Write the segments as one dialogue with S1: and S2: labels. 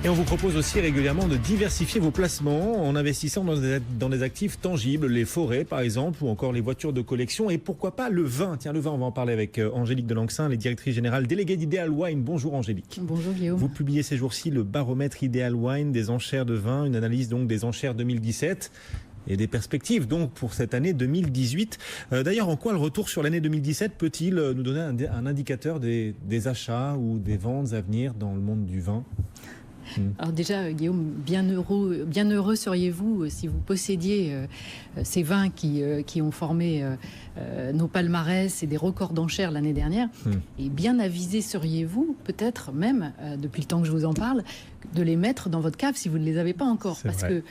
S1: Et on vous propose aussi régulièrement de diversifier vos placements en investissant dans des actifs tangibles, les forêts par exemple, ou encore les voitures de collection, et pourquoi pas le vin. Tiens, le vin, on va en parler avec Angélique Delanxin, elle est directrice générale déléguée d'Ideal Wine. Bonjour Angélique.
S2: Bonjour Guillaume.
S1: Vous publiez ces jours-ci le baromètre Ideal Wine des enchères de vin, une analyse donc des enchères 2017. Et des perspectives donc pour cette année 2018. D'ailleurs, en quoi le retour sur l'année 2017 peut-il nous donner un indicateur des achats ou des ventes à venir dans le monde du vin ?
S2: Alors déjà, Guillaume, bien heureux seriez-vous si vous possédiez ces vins qui ont formé nos palmarès et des records d'enchères l'année dernière. Et bien avisé seriez-vous, peut-être même, depuis le temps que je vous en parle, de les mettre dans votre cave si vous ne les avez pas encore. Parce que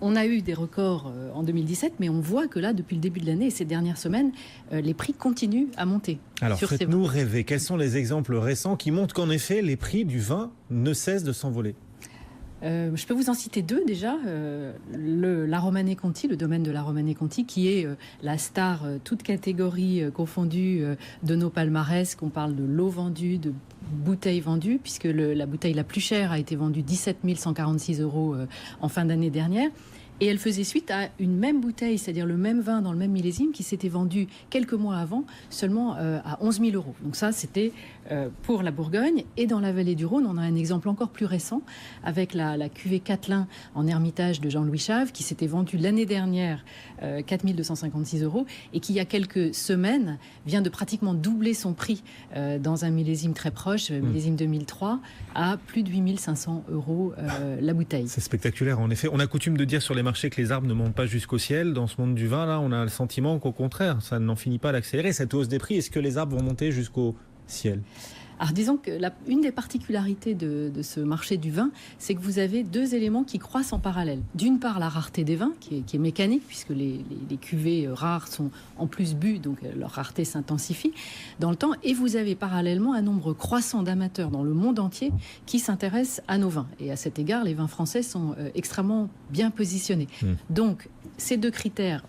S2: on a eu des records en 2017, mais on voit que là, depuis le début de l'année et ces dernières semaines, les prix continuent à monter. Alors,
S1: faites-nous rêver. Quels sont les exemples récents qui montrent qu'en effet, les prix du vin ne cessent de s'envoler ?
S2: Je peux vous en citer deux déjà. La Romanée Conti, le domaine de la Romanée Conti, qui est la star, toute catégorie confondue de nos palmarès, qu'on parle de l'eau vendue, de bouteilles vendues, puisque la bouteille la plus chère a été vendue 17 146 € en fin d'année dernière. Et elle faisait suite à une même bouteille, c'est-à-dire le même vin dans le même millésime qui s'était vendu quelques mois avant seulement à 11 000 €. Donc ça, c'était pour la Bourgogne. Et dans la vallée du Rhône, on a un exemple encore plus récent avec la cuvée Catelin en Hermitage de Jean-Louis Chave qui s'était vendue l'année dernière 4 256 € et qui, il y a quelques semaines, vient de pratiquement doubler son prix dans un millésime très proche, millésime 2003, à plus de 8 500 € la bouteille.
S1: C'est spectaculaire, en effet. On a coutume de dire sur les marchés que les arbres ne montent pas jusqu'au ciel. Dans ce monde du vin, là, on a le sentiment qu'au contraire, ça n'en finit pas d'accélérer. Cette hausse des prix, est-ce que les arbres vont monter jusqu'au ciel ?
S2: Alors disons que une des particularités de ce marché du vin, c'est que vous avez deux éléments qui croissent en parallèle. D'une part, la rareté des vins, qui est mécanique, puisque les cuvées rares sont en plus bues, donc leur rareté s'intensifie dans le temps. Et vous avez parallèlement un nombre croissant d'amateurs dans le monde entier qui s'intéressent à nos vins. Et à cet égard, les vins français sont extrêmement bien positionnés. Donc, ces deux critères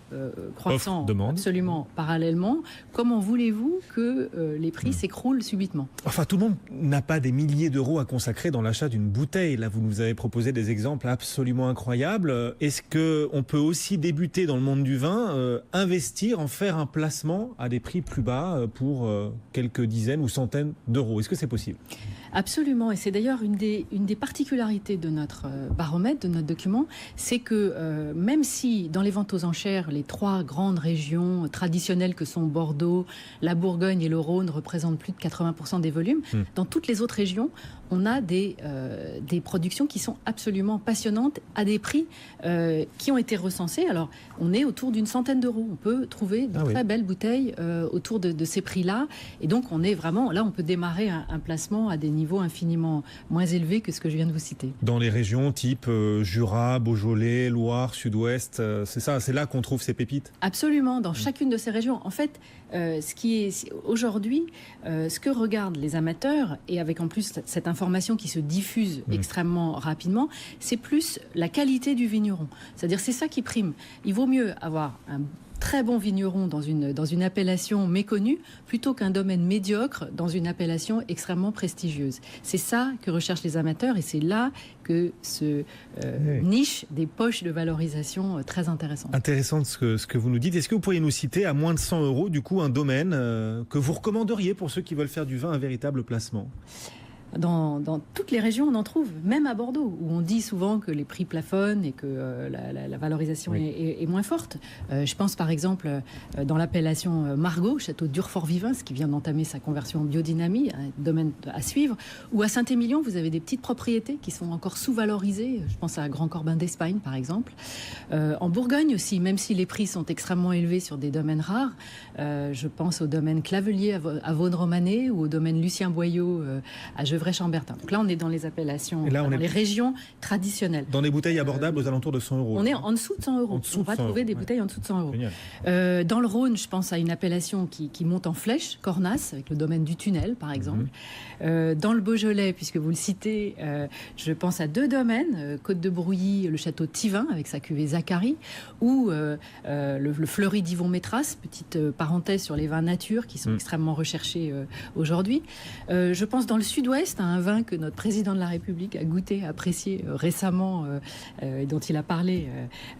S2: croissant absolument parallèlement, comment voulez-vous que les prix s'écroulent subitement ?
S1: Enfin, tout le monde n'a pas des milliers d'euros à consacrer dans l'achat d'une bouteille. Là, vous nous avez proposé des exemples absolument incroyables. Est-ce qu'on peut aussi débuter dans le monde du vin, investir, en faire un placement à des prix plus bas pour quelques dizaines ou centaines d'euros ? Est-ce que c'est possible ?
S2: Absolument, et c'est d'ailleurs une des particularités de notre baromètre, de notre document, c'est que même si dans les ventes aux enchères, les trois grandes régions traditionnelles que sont Bordeaux, la Bourgogne et le Rhône représentent plus de 80% des volumes, dans toutes les autres régions, on a des productions qui sont absolument passionnantes à des prix qui ont été recensés. Alors, on est autour d'une centaine d'euros. On peut trouver de très belles bouteilles autour de ces prix-là, et donc on est vraiment, là on peut démarrer un placement à des niveaux infiniment moins élevés que ce que je viens de vous citer.
S1: Dans les régions type Jura, Beaujolais, Loire, Sud-Ouest, c'est ça, c'est là qu'on trouve ces pépites ?
S2: Absolument, dans chacune de ces régions. En fait, ce qui est aujourd'hui, ce que regardent les amateurs, et avec en plus cette information qui se diffuse extrêmement rapidement, c'est plus la qualité du vigneron. C'est-à-dire, c'est ça qui prime. Il vaut mieux avoir un très bon vigneron dans une appellation méconnue plutôt qu'un domaine médiocre dans une appellation extrêmement prestigieuse. C'est ça que recherchent les amateurs et c'est là que se niche des poches de valorisation très intéressantes.
S1: Intéressant ce que vous nous dites. Est-ce que vous pourriez nous citer à moins de 100 €, du coup, un domaine que vous recommanderiez pour ceux qui veulent faire du vin un véritable placement ?
S2: Dans toutes les régions, on en trouve, même à Bordeaux, où on dit souvent que les prix plafonnent et que la valorisation est moins forte. Je pense par exemple dans l'appellation Margaux, château d'Urfort-Vivens, qui vient d'entamer sa conversion en biodynamie, un domaine à suivre, ou à Saint-Émilion, vous avez des petites propriétés qui sont encore sous-valorisées. Je pense à Grand Corbin d'Espagne, par exemple. En Bourgogne aussi, même si les prix sont extrêmement élevés sur des domaines rares, je pense au domaine Clavelier à Vaune-Romanée ou au domaine Lucien Boyau à Gevrey-Chambertin. Donc là, on est dans les appellations, dans les régions traditionnelles.
S1: Dans des bouteilles abordables aux alentours de 100 €.
S2: On est en dessous de 100 €. On va trouver des bouteilles en dessous de 100 €. Dans le Rhône, je pense à une appellation qui monte en flèche, Cornas, avec le domaine du Tunnel, par exemple. Dans le Beaujolais, puisque vous le citez, je pense à deux domaines, Côte de Brouilly, le château Thivin, avec sa cuvée Zacharie, ou le Fleury d'Yvon-Métras, petite parenthèse sur les vins nature, qui sont extrêmement recherchés aujourd'hui. Je pense dans le Sud-Ouest, Robuste, un vin que notre président de la République a goûté, apprécié récemment, dont il a parlé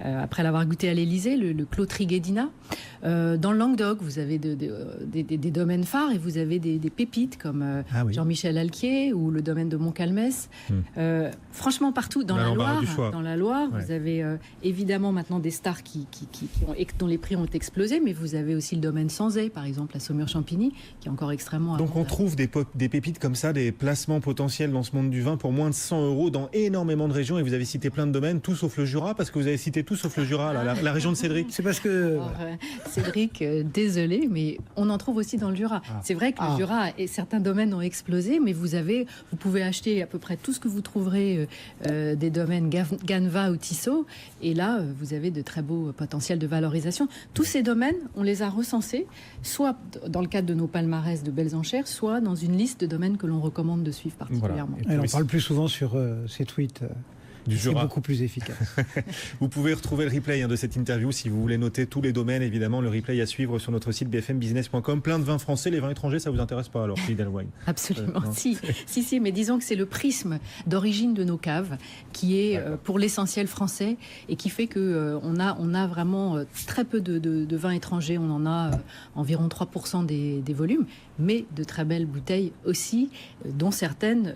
S2: après l'avoir goûté à l'Élysée, le Clos Triguedina. Dans le Languedoc, vous avez des domaines phares et vous avez des pépites comme Jean-Michel Alquier ou le domaine de Montcalmès. Franchement, partout dans la Loire, vous avez évidemment maintenant des stars dont les prix ont explosé, mais vous avez aussi le domaine Sanzay, par exemple, à Saumur-Champigny, qui est encore extrêmement
S1: Donc on trouve des pépites comme ça, des placements potentiels dans ce monde du vin pour moins de 100 € dans énormément de régions. Et vous avez cité plein de domaines, tout sauf le Jura, parce que vous avez cité tout sauf le Jura, la région de Cédric.
S3: C'est parce que...
S2: Alors, Cédric, désolé, mais on en trouve aussi dans le Jura. C'est vrai que le Jura et certains domaines ont explosé, mais vous pouvez acheter à peu près tout ce que vous trouverez des domaines Ganva ou Tissot, et là, vous avez de très beaux potentiels de valorisation. Tous ces domaines, on les a recensés, soit dans le cadre de nos palmarès de belles enchères, soit dans une liste de domaines que l'on recommande de suivre particulièrement.
S3: Voilà. Et on parle plus souvent sur ces tweets. C'est beaucoup plus efficace.
S1: Vous pouvez retrouver le replay de cette interview si vous voulez noter tous les domaines. Évidemment, le replay à suivre sur notre site bfmbusiness.com. Plein de vins français, les vins étrangers, ça vous intéresse pas alors, Philippe Delwine?
S2: Absolument, si, mais disons que c'est le prisme d'origine de nos caves qui est pour l'essentiel français et qui fait que on a vraiment très peu de vins étrangers. On en a environ 3% des volumes, mais de très belles bouteilles aussi, dont certaines,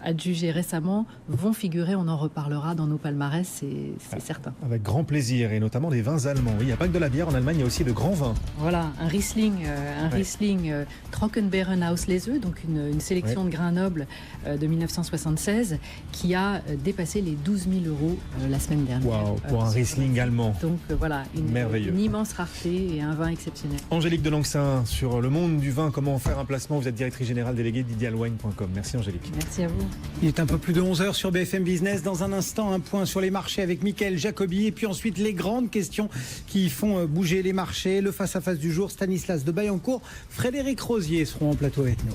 S2: adjugées récemment, vont figurer, on en reparlera dans nos palmarès, c'est certain.
S1: Avec grand plaisir, et notamment des vins allemands. Oui, il n'y a pas que de la bière en Allemagne, il y a aussi de grands vins.
S2: Voilà, un Riesling Trockenbeeren Auslese, donc une sélection de grains nobles de 1976, qui a dépassé les 12 000 € la semaine dernière.
S1: Waouh, pour un Riesling allemand.
S2: Donc voilà, une immense rareté et un vin exceptionnel.
S1: Angélique Delangsin, sur le monde du vin, comment faire un placement? Vous êtes directrice générale déléguée d'idealwine.com. Merci Angélique.
S2: Merci à vous.
S3: Il est un peu plus de 11h sur BFM Business. Dans un instant, un point sur les marchés avec Mickaël Jacobi. Et puis ensuite, les grandes questions qui font bouger les marchés. Le face-à-face du jour, Stanislas de Bayancourt, Frédéric Rosier seront en plateau avec nous.